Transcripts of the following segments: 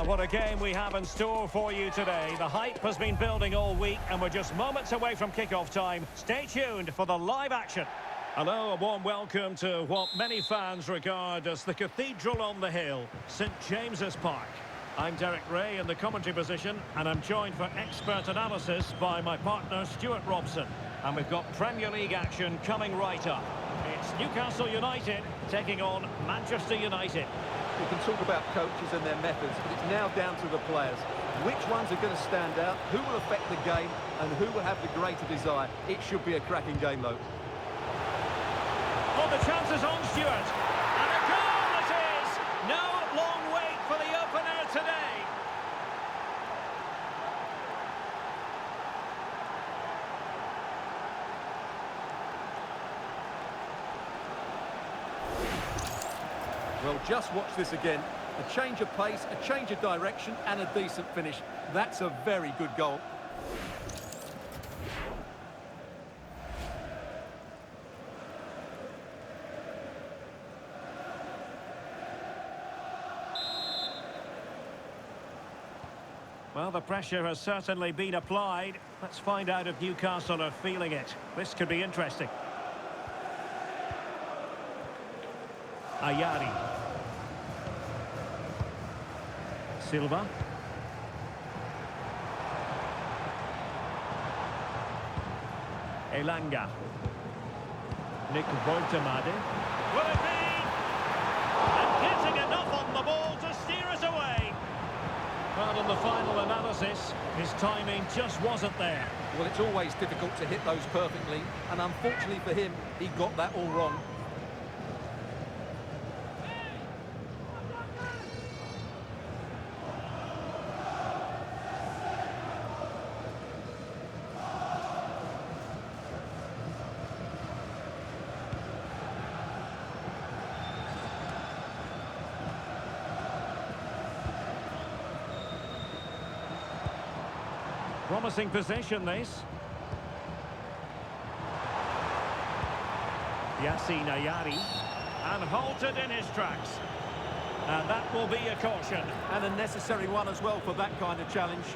Well, what a game we have in store for you today. The hype has been building all week and we're just moments away from kick-off time. Stay tuned for the live action. Hello, a warm welcome to what many fans regard as the cathedral on the hill, St James's Park. I'm Derek Ray in the commentary position and I'm joined for expert analysis by my partner Stuart Robson. And we've got Premier League action coming right up. It's Newcastle United taking on Manchester United. We can talk about coaches and their methods, but it's now down to the players. Which ones are going to stand out, who will affect the game, and who will have the greater desire. It should be a cracking game, though. Well, the chance is on, Stuart. And a goal it is! No long wait for the opener today. Well, just watch this again. A change of pace, a change of direction, and a decent finish. That's a very good goal. Well, the pressure has certainly been applied. Let's find out if Newcastle are feeling it. This could be interesting. Ayari. Silva. Elanga. Nick Woltemade. Will it be? And getting enough on the ball to steer us away. Well, in the final analysis, his timing just wasn't there. Well, it's always difficult to hit those perfectly, and unfortunately for him, he got that all wrong. Promising possession, this. Yassine Ayari. And halted in his tracks. And that will be a caution. And a necessary one as well for that kind of challenge.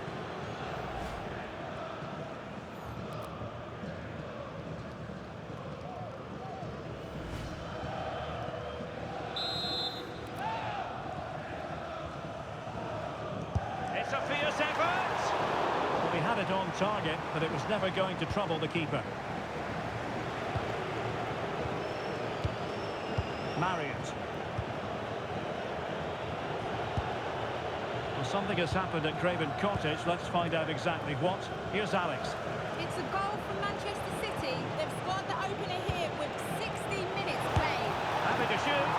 It's a fierce effort. He had it on target, but it was never going to trouble the keeper. Marriott. Well, something has happened at Craven Cottage. Let's find out exactly what. Here's Alex. It's a goal from Manchester City. They've scored the opener here with 60 minutes played. Happy to shoot.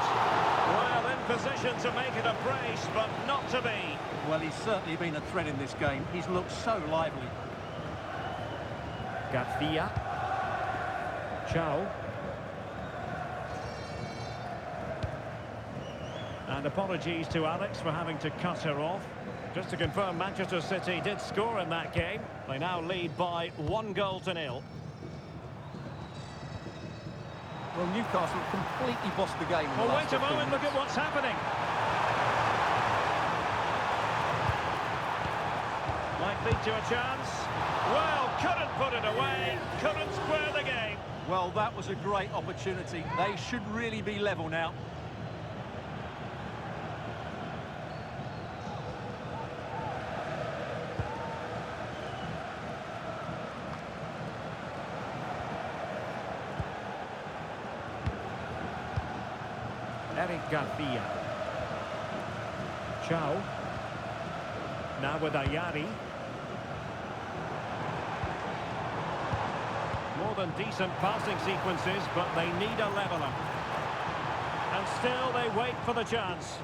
Well, in position to make it a brace, but not to be. Well, he's certainly been a threat in this game. He's looked so lively. Garcia. Chow. And apologies to Alex for having to cut her off. Just to confirm, Manchester City did score in that game. They now lead by 1-0. Well, Newcastle completely bossed the game. Well, wait a moment, look at what's happening. Might lead to a chance. Well, couldn't put it away, couldn't square the game. Well, that was a great opportunity. They should really be level now. Eric Garcia. Chow. Now with Ayari. More than decent passing sequences, but they need a leveller. And still they wait for the chance.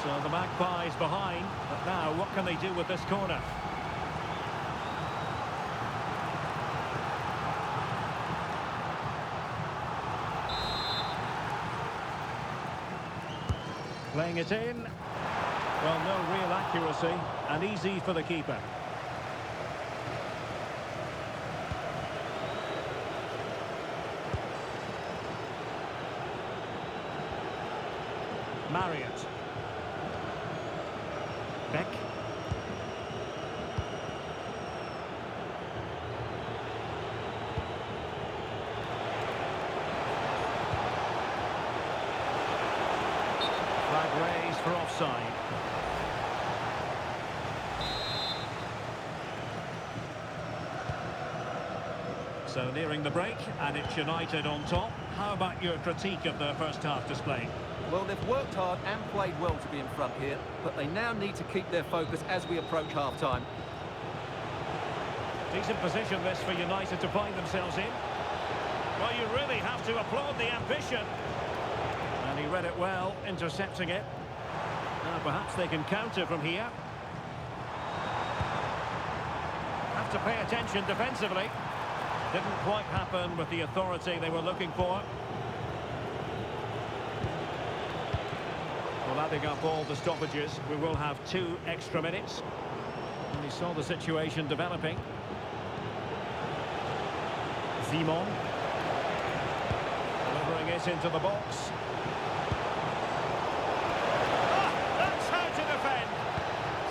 So the Magpies behind, but now what can they do with this corner? Playing it in. Well, no real accuracy, and easy for the keeper. Marriott. Raised for offside. So nearing the break, and it's United on top. How about your critique of the first half display? Well, they've worked hard and played well to be in front here, but they now need to keep their focus as we approach half-time. Decent position this for United to find themselves in. Well, you really have to applaud the ambition. And he read it well, intercepting it. Now perhaps they can counter from here. Have to pay attention defensively. Didn't quite happen with the authority they were looking for. Well, adding up all the stoppages, we will have 2 extra minutes. And he saw the situation developing. Simon. Delivering it into the box. That's how to defend.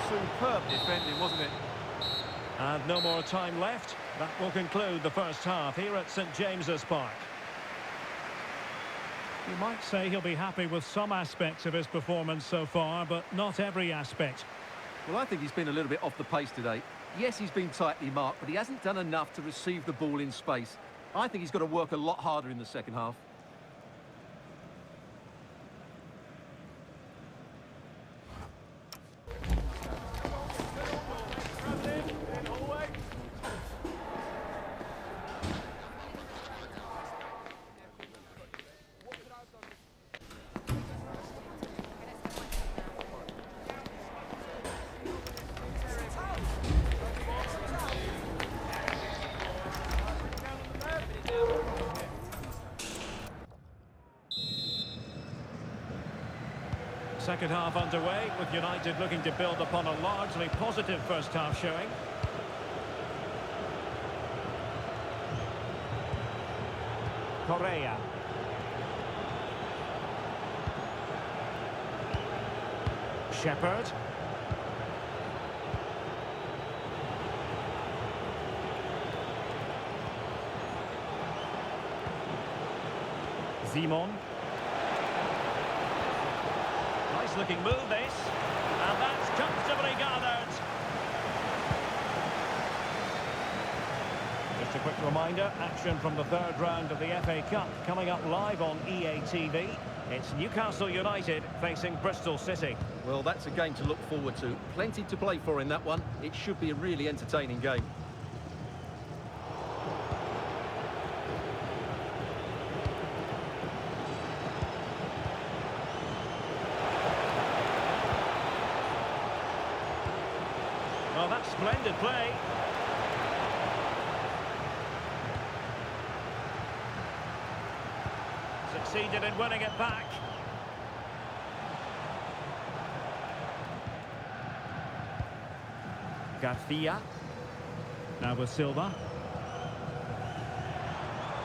Superb defending, wasn't it? And no more time left. That will conclude the first half here at St James's Park. You might say he'll be happy with some aspects of his performance so far, but not every aspect. Well, I think he's been a little bit off the pace today. Yes, he's been tightly marked, but he hasn't done enough to receive the ball in space. I think he's got to work a lot harder in the second half. Second half underway, with United looking to build upon a largely positive first half showing. Correa. Shepherd. Simon. Nice looking move this, and that's comfortably gathered. Just a quick reminder, action from the third round of the FA Cup coming up live on EA TV. It's Newcastle United facing Bristol City. Well, that's a game to look forward to. Plenty to play for in that one. It should be a really entertaining game. Well, that's splendid play. Succeeded in winning it back. Garcia. Now with Silva.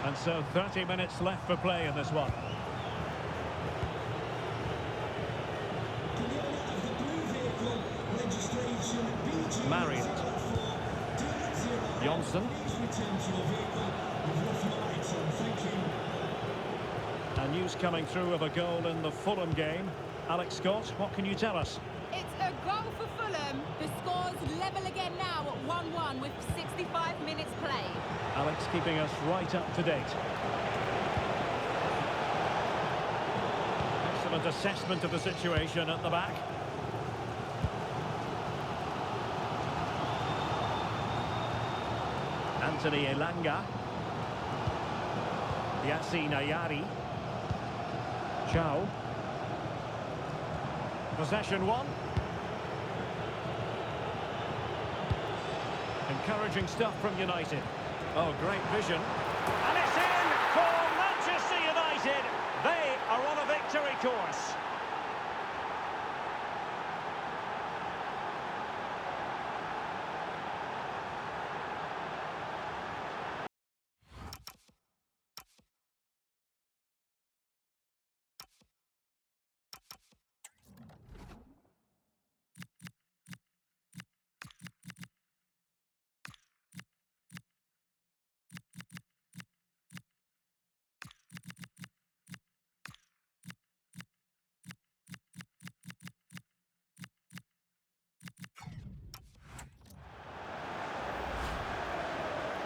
And so 30 minutes left for play in this one. Marriott. Johnson. And news coming through of a goal in the Fulham game. Alex Scott, what can you tell us? It's a goal for Fulham. The score's level again now at 1-1 with 65 minutes played. Alex keeping us right up to date. Excellent assessment of the situation at the back. Anthony Elanga. Yassine Ayari. Chow. Possession one. Encouraging stuff from United. Oh, great vision. And it's in for Manchester United. They are on a victory course.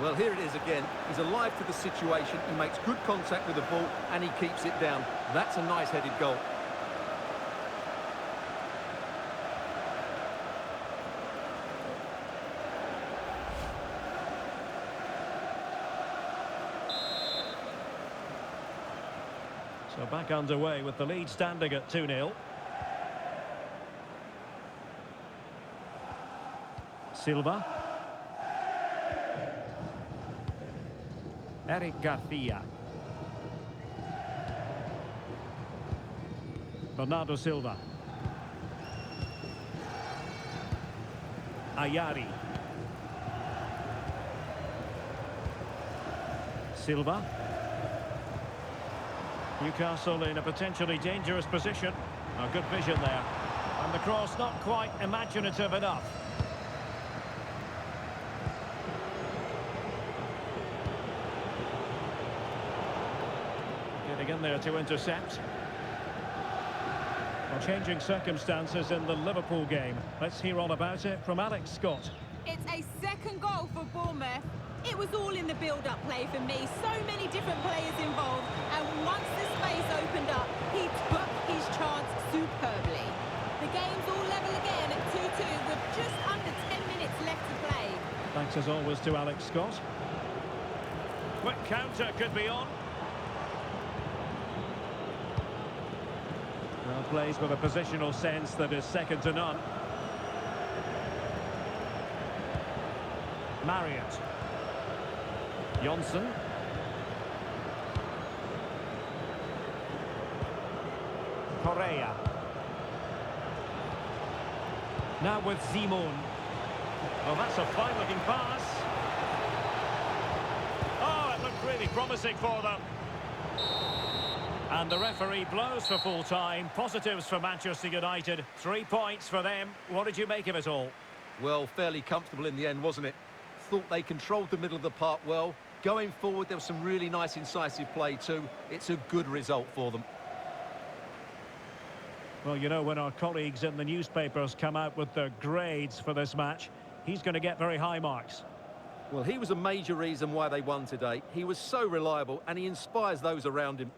Well, here it is again. He's alive to the situation. He makes good contact with the ball and he keeps it down. That's a nice headed goal. So back underway with the lead standing at 2-0. Silva. Eric Garcia. Bernardo Silva. Ayari. Silva. Newcastle in a potentially dangerous position. A good vision there. And the cross not quite imaginative enough. Getting in there to intercept. Well, changing circumstances in the Liverpool game. Let's hear all about it from Alex Scott. It's a second goal for Bournemouth. It was all in the build-up play for me. So many different players involved. And once the space opened up, he took his chance superbly. The game's all level again at 2-2 with just under 10 minutes left to play. Thanks as always to Alex Scott. Quick counter could be on. Well, plays with a positional sense that is second to none. Marriott. Johnson. Correa. Now with Simon. Well, that's a fine-looking pass. Oh, it looked really promising for them. And the referee blows for full time. Positives for Manchester United. 3 points for them. What did you make of it all? Well, fairly comfortable in the end, wasn't it? Thought they controlled the middle of the park well. Going forward, there was some really nice incisive play too. It's a good result for them. Well, you know, when our colleagues in the newspapers come out with their grades for this match, he's going to get very high marks. Well, he was a major reason why they won today. He was so reliable and he inspires those around him.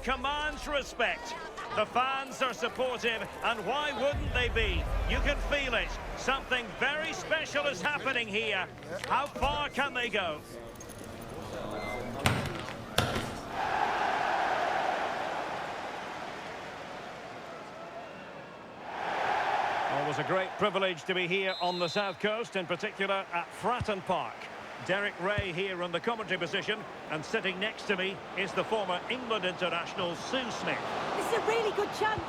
commands respect. The fans are supportive, and why wouldn't they be? You can feel it. Something very special is happening here. How far can they go? It was a great privilege to be here on the South Coast, in particular at Fratton Park. Derek Ray here in the commentary position, and sitting next to me is the former England international Sue Smith. This is a really good chance.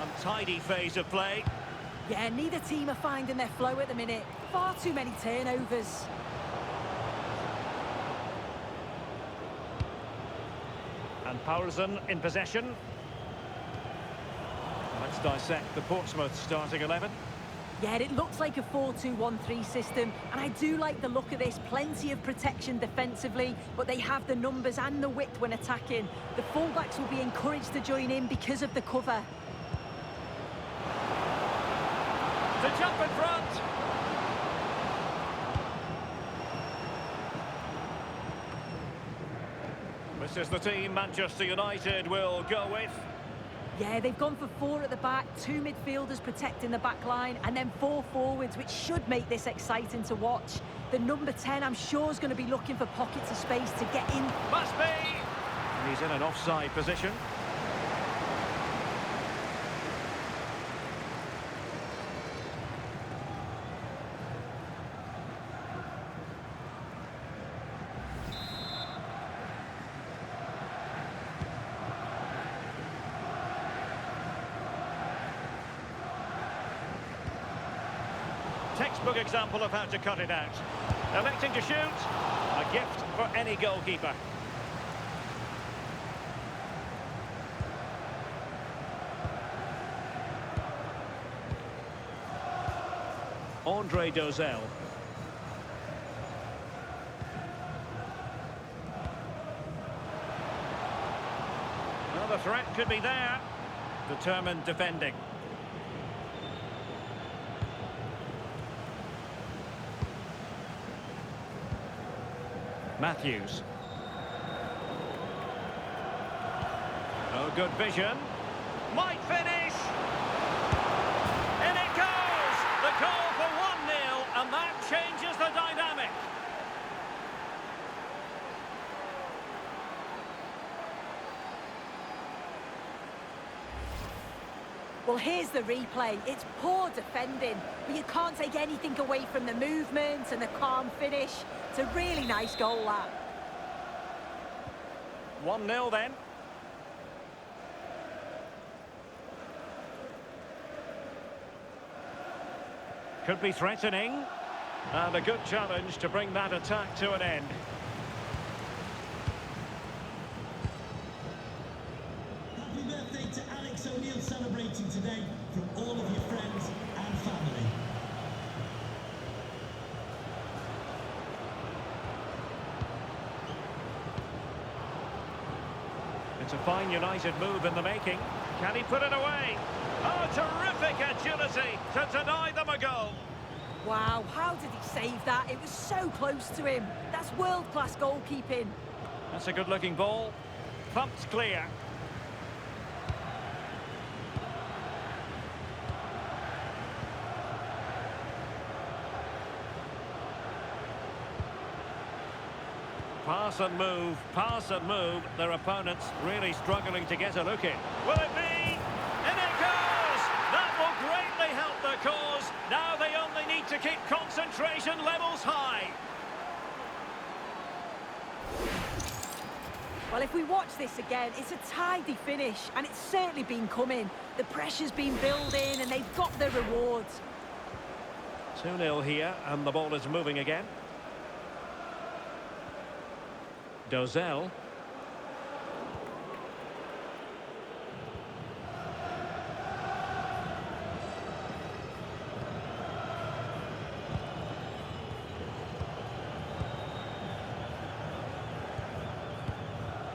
Untidy phase of play. Yeah, neither team are finding their flow at the minute. Far too many turnovers. And Powerson in possession. Let's dissect the Portsmouth starting 11. Yeah, it looks like a 4-2-1-3 system, and I do like the look of this. Plenty of protection defensively, but they have the numbers and the width when attacking. The fullbacks will be encouraged to join in because of the cover. To jump in front. This is the team Manchester United will go with. Yeah, they've gone for 4 at the back, 2 midfielders protecting the back line, and then 4 forwards, which should make this exciting to watch. The number 10, I'm sure, is going to be looking for pockets of space to get in. Must be! And he's in an offside position. Textbook example of how to cut it out. Electing to shoot. A gift for any goalkeeper. Andre Dozell. Well, the threat could be there. Determined defending. Matthews. Oh, good vision. Might finish. In it goes. The goal for 1-0, and that changes the dynamic. Well, here's the replay. It's poor defending, but you can't take anything away from the movement and the calm finish. It's a really nice goal, that. 1-0 then. Could be threatening. And a good challenge to bring that attack to an end. Happy birthday to Alex O'Neill celebrating today from all of your friends and family. It's a fine United move in the making. Can he put it away? Oh, terrific agility to deny them a goal. Wow, how did he save that? It was so close to him. That's world-class goalkeeping. That's a good-looking ball. Pumped clear. Pass and move, pass and move. Their opponents really struggling to get a look in. Will it be? In it goes! That will greatly help their cause. Now they only need to keep concentration levels high. Well, if we watch this again, it's a tidy finish, and it's certainly been coming. The pressure's been building, and they've got their rewards. 2-0 here, and the ball is moving again. Dozell.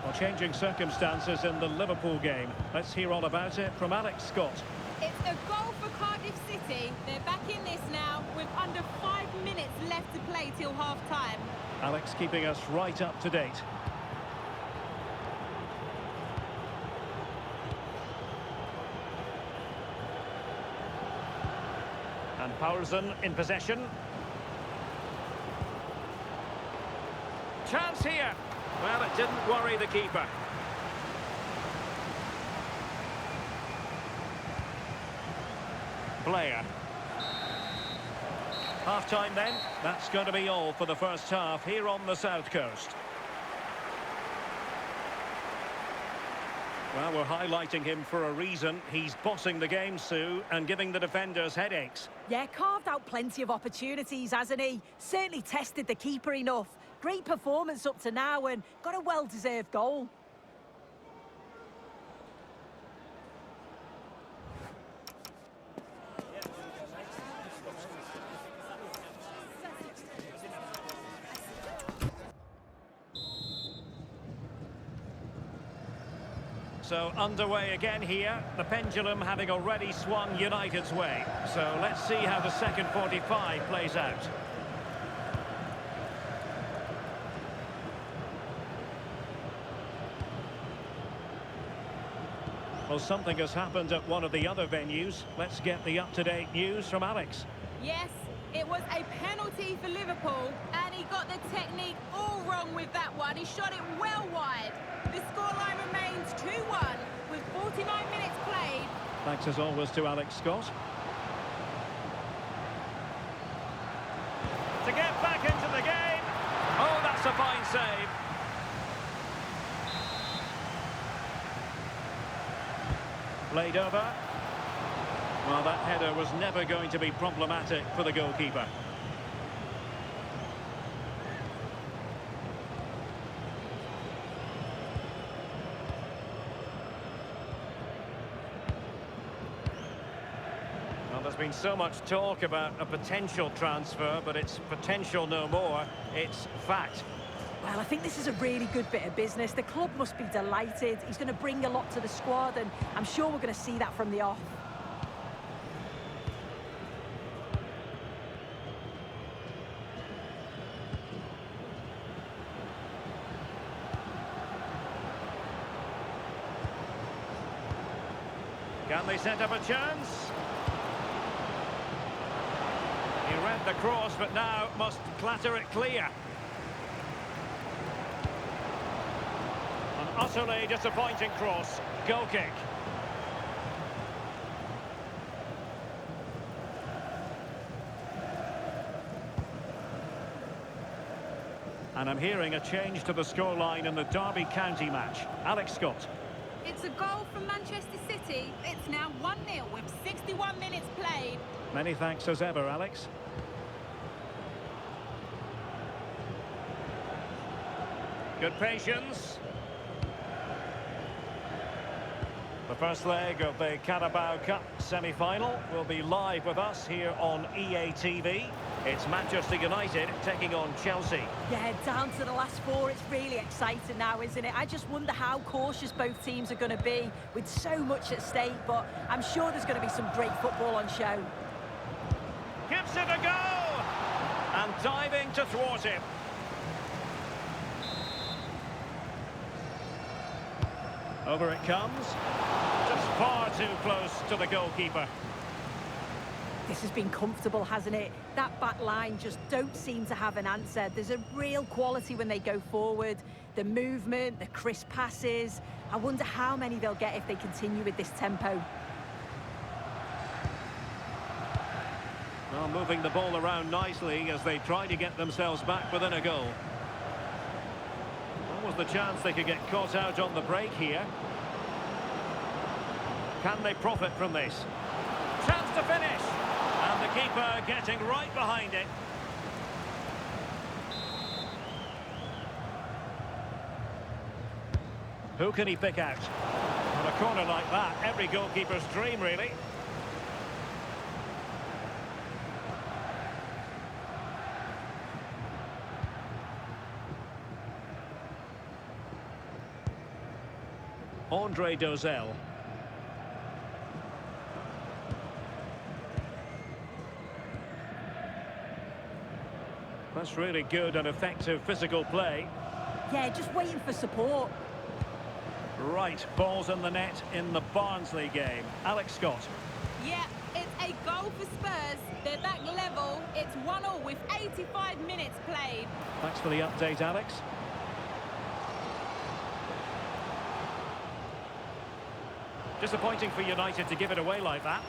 Well, changing circumstances in the Liverpool game. Let's hear all about it from Alex Scott. It's a goal for Cardiff City. They're back in this now with under 5 minutes left to play till half-time. Alex keeping us right up to date. And Poulsen in possession. Chance here. Well, it didn't worry the keeper. Blair. Half-time then. That's going to be all for the first half here on the South Coast. Well, we're highlighting him for a reason. He's bossing the game, Sue, and giving the defenders headaches. Yeah, carved out plenty of opportunities, hasn't he? Certainly tested the keeper enough. Great performance up to now and got a well-deserved goal. So underway again here, the pendulum having already swung United's way. So let's see how the second 45 plays out. Well, something has happened at one of the other venues. Let's get the up-to-date news from Alex. Yes, it was a penalty for Liverpool, and he got the technique all wrong with that one. He shot it well wide. The scoreline remains 2-1 with 49 minutes played. Thanks as always to Alex Scott. To get back into the game. Oh, that's a fine save. Played over. Well, that header was never going to be problematic for the goalkeeper. Well, there's been so much talk about a potential transfer, but it's potential no more. It's fact. Well, I think this is a really good bit of business. The club must be delighted. He's going to bring a lot to the squad, and I'm sure we're going to see that from the off. Can they set up a chance? He read the cross, but now must clatter it clear. An utterly disappointing cross. Goal kick. And I'm hearing a change to the scoreline in the Derby County match. Alex Scott. It's a goal from Manchester City. It's now 1-0 with 61 minutes played. Many thanks as ever, Alex. Good patience. The first leg of the Carabao Cup semi-final will be live with us here on EA TV. It's Manchester United taking on Chelsea. Yeah, down to the last four. It's really exciting now, isn't it? I just wonder how cautious both teams are going to be with so much at stake, but I'm sure there's going to be some great football on show. Gives it a go! And diving to thwart him. Over it comes. Just far too close to the goalkeeper. This has been comfortable, hasn't it? That back line just don't seem to have an answer. There's a real quality when they go forward. The movement, the crisp passes. I wonder how many they'll get if they continue with this tempo. Well, moving the ball around nicely as they try to get themselves back within a goal. What was the chance they could get caught out on the break here? Can they profit from this? Chance to finish! And the keeper getting right behind it. Who can he pick out? On a corner like that, every goalkeeper's dream, really. Andre Dozel. That's really good and effective physical play. Yeah, just waiting for support. Right, balls in the net in the Barnsley game. Alex Scott. Yeah, it's a goal for Spurs. They're back level. It's 1-1 with 85 minutes played. Thanks for the update, Alex. Disappointing for United to give it away like that.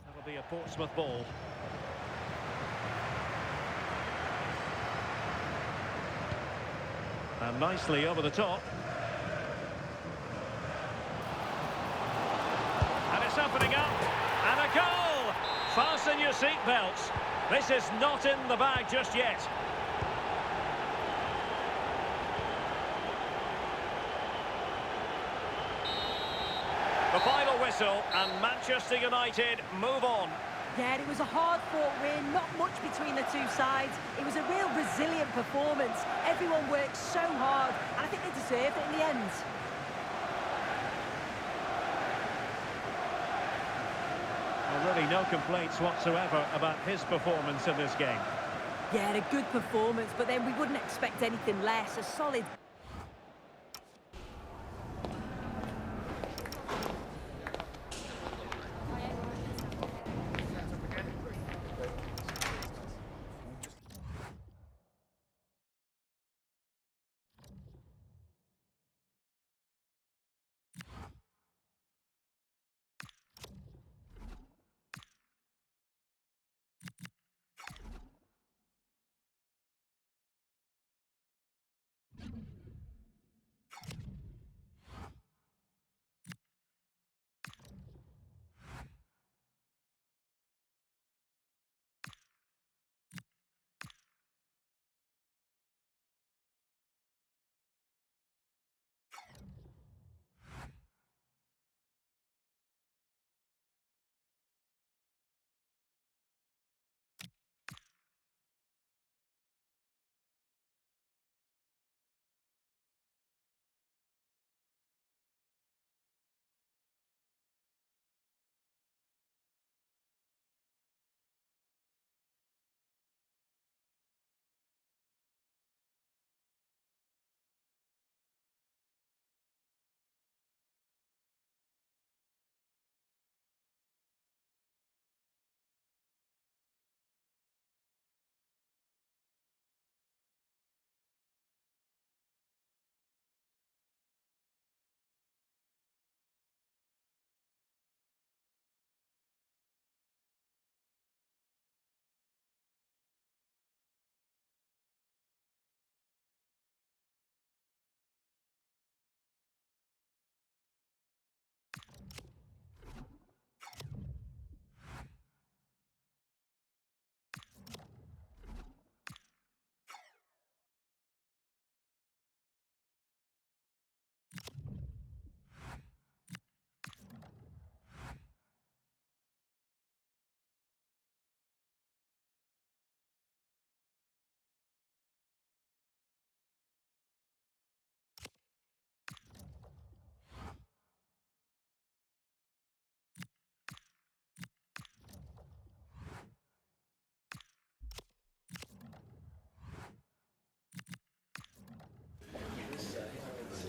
That'll be a Portsmouth ball. And nicely over the top. And it's opening up. And a goal! Fasten your seatbelts. This is not in the bag just yet. The final whistle, and Manchester United move on. Yeah, it was a hard-fought win, not much between the two sides. It was a real resilient performance. Everyone worked so hard, and I think they deserved it in the end. Already no complaints whatsoever about his performance in this game. Yeah, a good performance, but then we wouldn't expect anything less. A solid...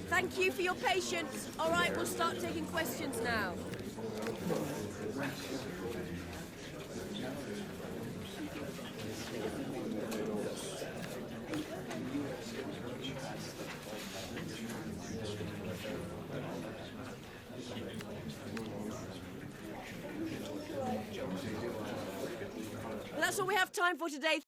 Thank you for your patience. All right, we'll start taking questions now. Well, that's all we have time for today.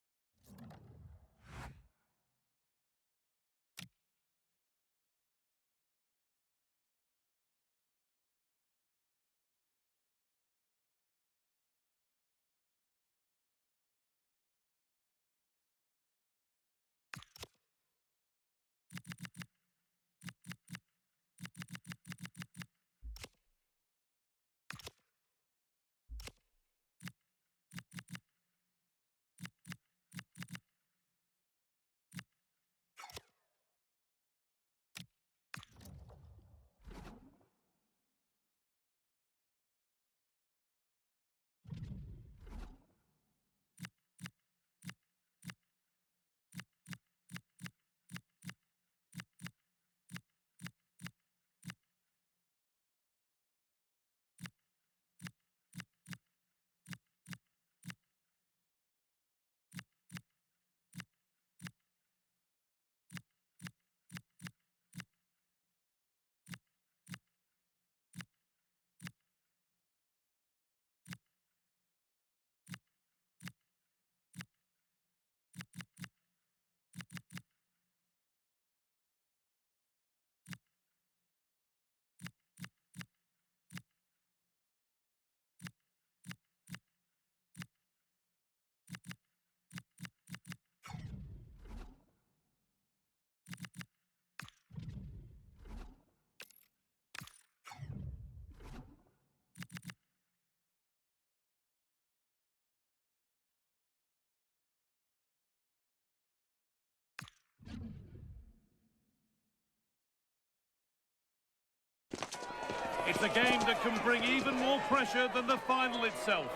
It's a game that can bring even more pressure than the final itself.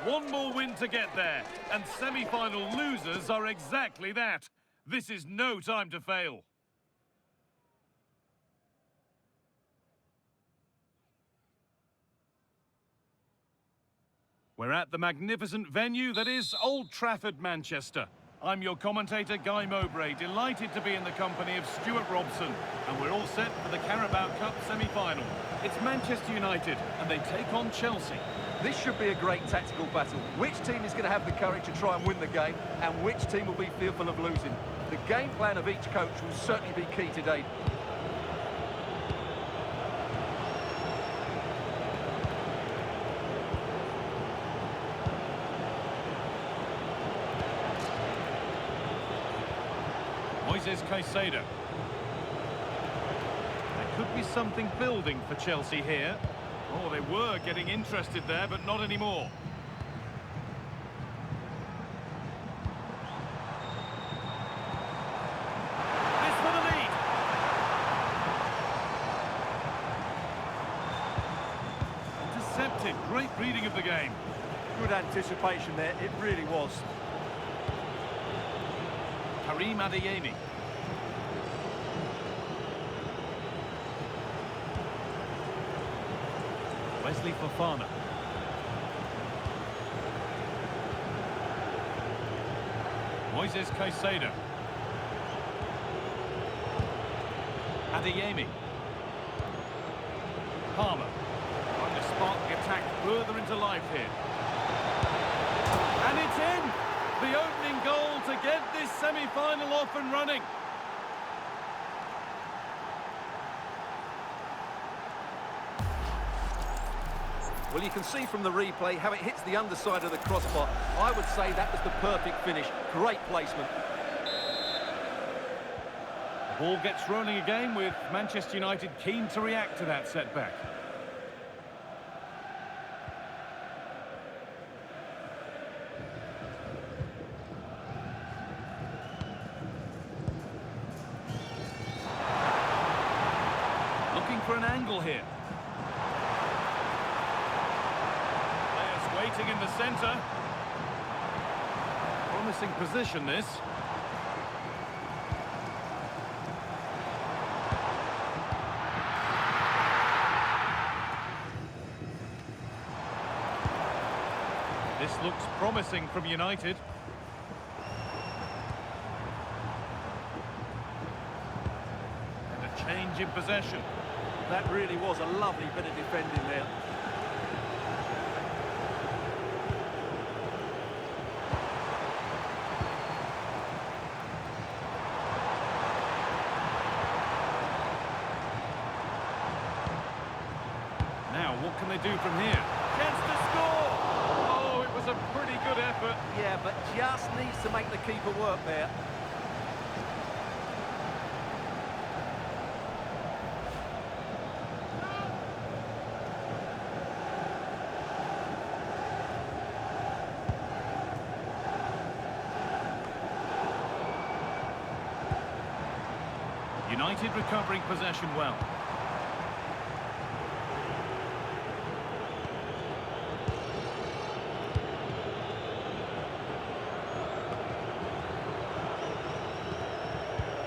One more win to get there, and semi-final losers are exactly that. This is no time to fail. We're at the magnificent venue that is Old Trafford, Manchester. I'm your commentator, Guy Mowbray, delighted to be in the company of Stuart Robson, and we're all set for the Carabao Cup semi-final. It's Manchester United, and they take on Chelsea. This should be a great tactical battle. Which team is going to have the courage to try and win the game, and which team will be fearful of losing? The game plan of each coach will certainly be key today. Moises Caicedo. There could be something building for Chelsea here. Oh, they were getting interested there, but not anymore. This for the lead. Intercepted. Great reading of the game. Good anticipation there, it really was. Karim Adeyemi. Wesley Fofana. Moises Caicedo. Adeyemi. Palmer. Trying to spark the attack further into life here. And it's in! The opening goal to get this semi-final off and running. Well, you can see from the replay how it hits the underside of the crossbar. I would say that was the perfect finish. Great placement. The ball gets rolling again with Manchester United keen to react to that setback. Looking for an angle here. Waiting in the centre. Promising position, this. This looks promising from United. And a change in possession. That really was a lovely bit of defending there. Now, what can they do from here? Chance to score! Oh, it was a pretty good effort. Yeah, but just needs to make the keeper work there. United recovering possession well.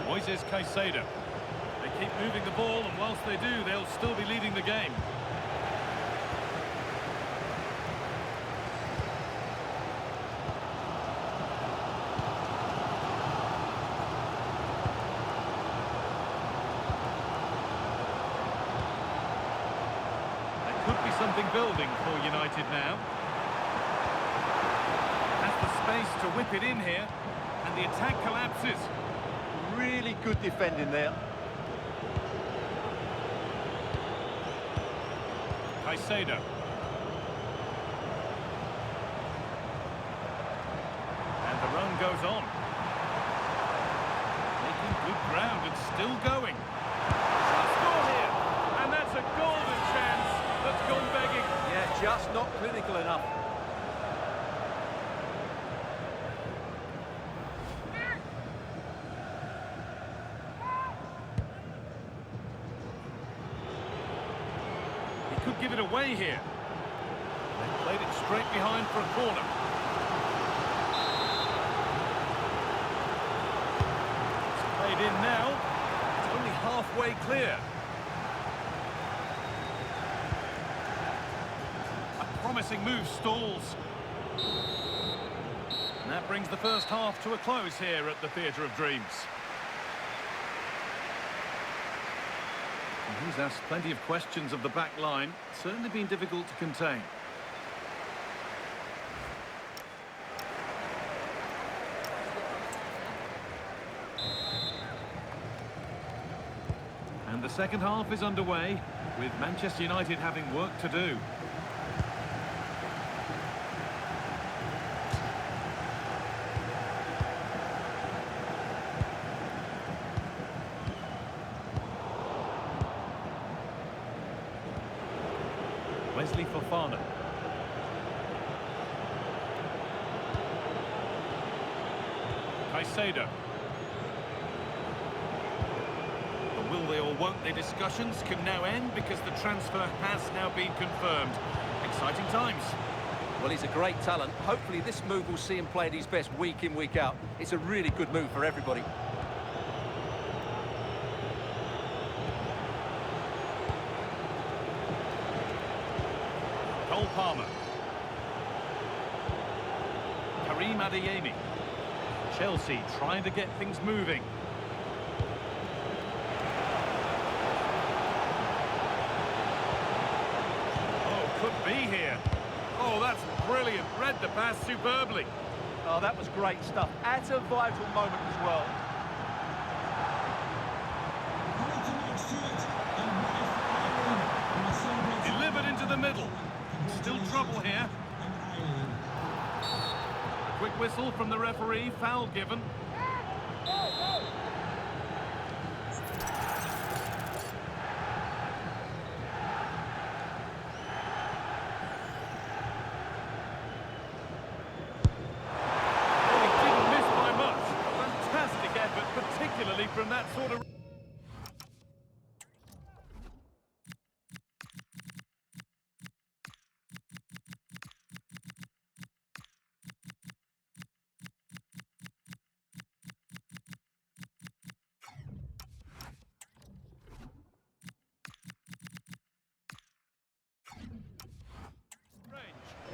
Moises Caicedo. They keep moving the ball, and whilst they do, they'll still be leading the game. There could be something building for United now. Has the space to whip it in here, and the attack collapses. Really good defending there. Caicedo. And the run goes on. Making good ground and still going. Shall score here. And that's a golden chance that's gone begging. Yeah, just not clinical enough. could give it away here. They played it straight behind for a corner. It's played in now. It's only halfway clear. A promising move stalls. And that brings the first half to a close here at the Theatre of Dreams. And he's asked plenty of questions of the back line. Certainly been difficult to contain. And the second half is underway, with Manchester United having work to do. Wesley Fofana. Caicedo. The will they or won't they discussions can now end because the transfer has now been confirmed. Exciting times. Well, he's a great talent. Hopefully this move will see him play at his best week in, week out. It's a really good move for everybody. Cole Palmer. Karim Adeyemi. Chelsea trying to get things moving. Oh, could be here. Oh, that's brilliant. Read the pass superbly. Oh, that was great stuff. At a vital moment as well. Delivered into the middle. Still trouble here. A quick whistle from the referee. Foul given. Oh, he didn't miss by much. Fantastic effort, particularly from that sort of...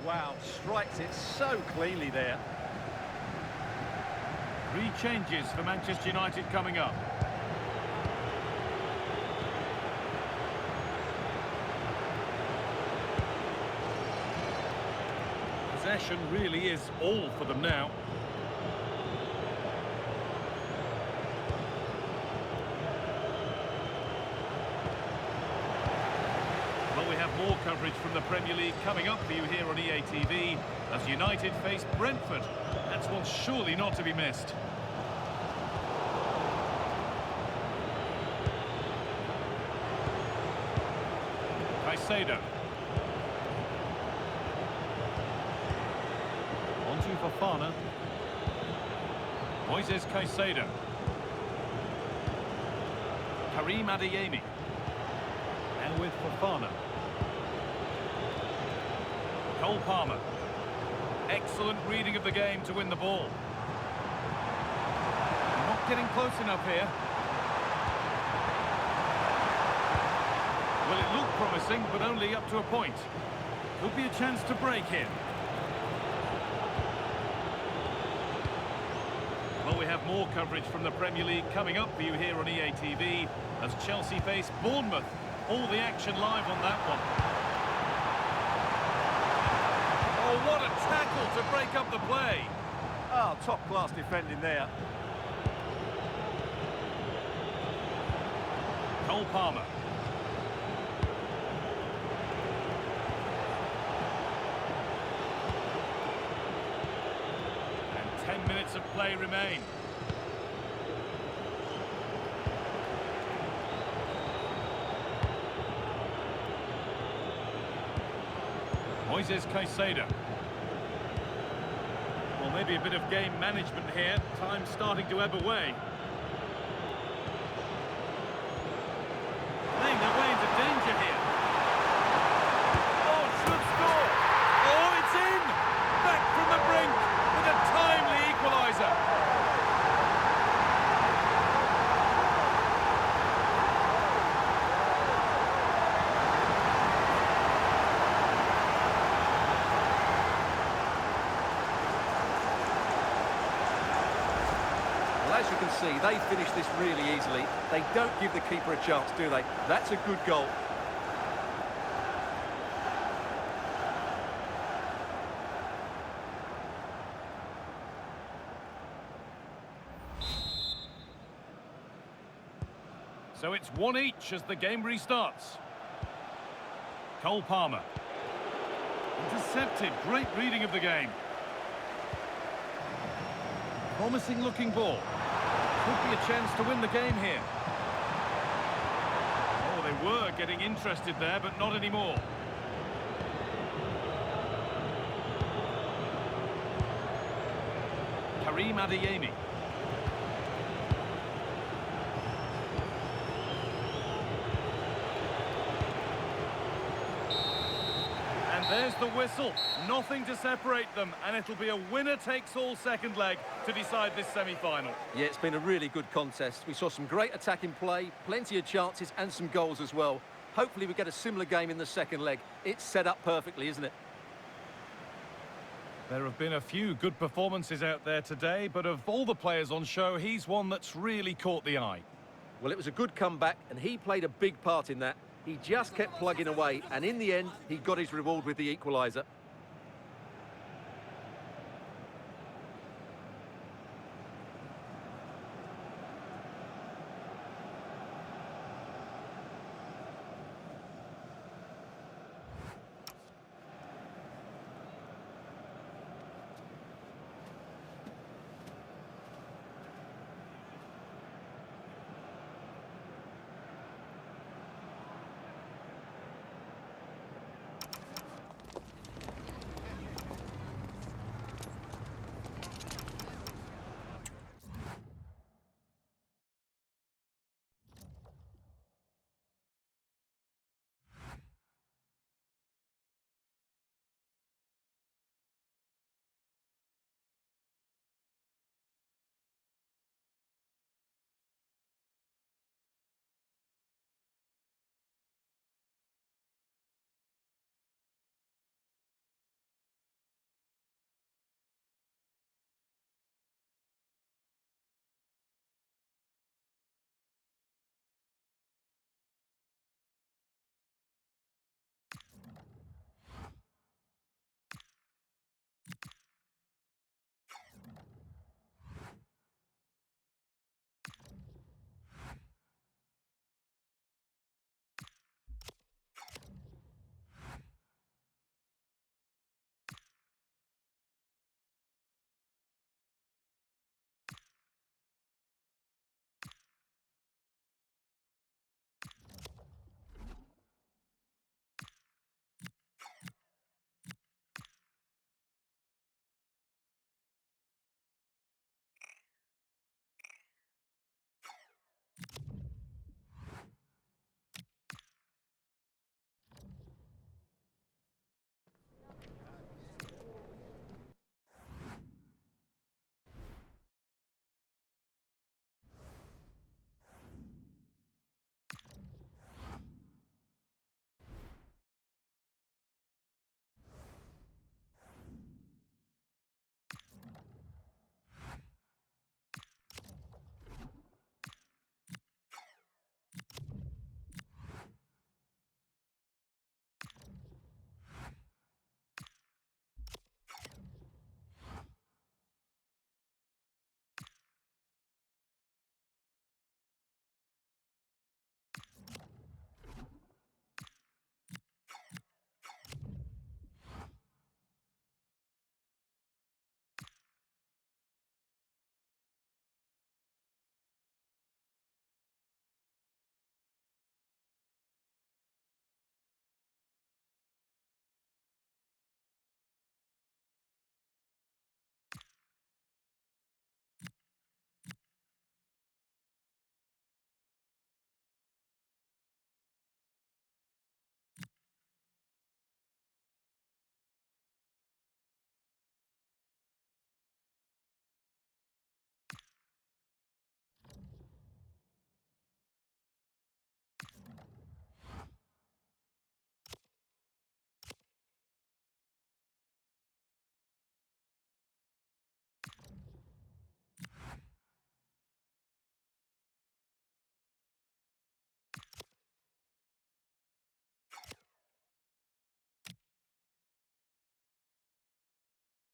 Wow, strikes it so cleanly there. 3 changes for Manchester United coming up. Possession really is all for them now. Well, we have more coverage from the Premier League coming up for you here on EA TV as United face Brentford. That's one surely not to be missed. Caicedo. On to Fofana. Moises Caicedo. Karim Adeyemi. And with Fofana. Cole Palmer. Excellent reading of the game to win the ball. Not getting close enough here. Well, it looked promising, but only up to a point. Could be a chance to break here. Well, we have more coverage from the Premier League coming up for you here on EA TV as Chelsea face Bournemouth. All the action live on that one. Oh, what a tackle to break up the play. Oh, top-class defending there. Cole Palmer. And 10 minutes of play remain. Moises Caicedo. Well, maybe a bit of game management here. Time starting to ebb away. Playing their way into danger here. see, they finish this really easily. They don't give the keeper a chance, do they? That's a good goal. So it's 1 each as the game restarts. Cole Palmer. Intercepted. Great reading of the game. Promising looking ball. Could be a chance to win the game here. Oh, they were getting interested there, but not anymore. Karim Adeyemi. And there's the whistle. Nothing to separate them, and it'll be a winner-takes-all second leg to decide this semi-final. Yeah, it's been a really good contest. We saw some great attacking play, plenty of chances and some goals as well. Hopefully we get a similar game in the second leg. It's set up perfectly, isn't it? There have been a few good performances out there today, but of all the players on show, he's one that's really caught the eye. Well, it was a good comeback, and he played a big part in that. He just kept plugging away, and in the end, he got his reward with the equaliser.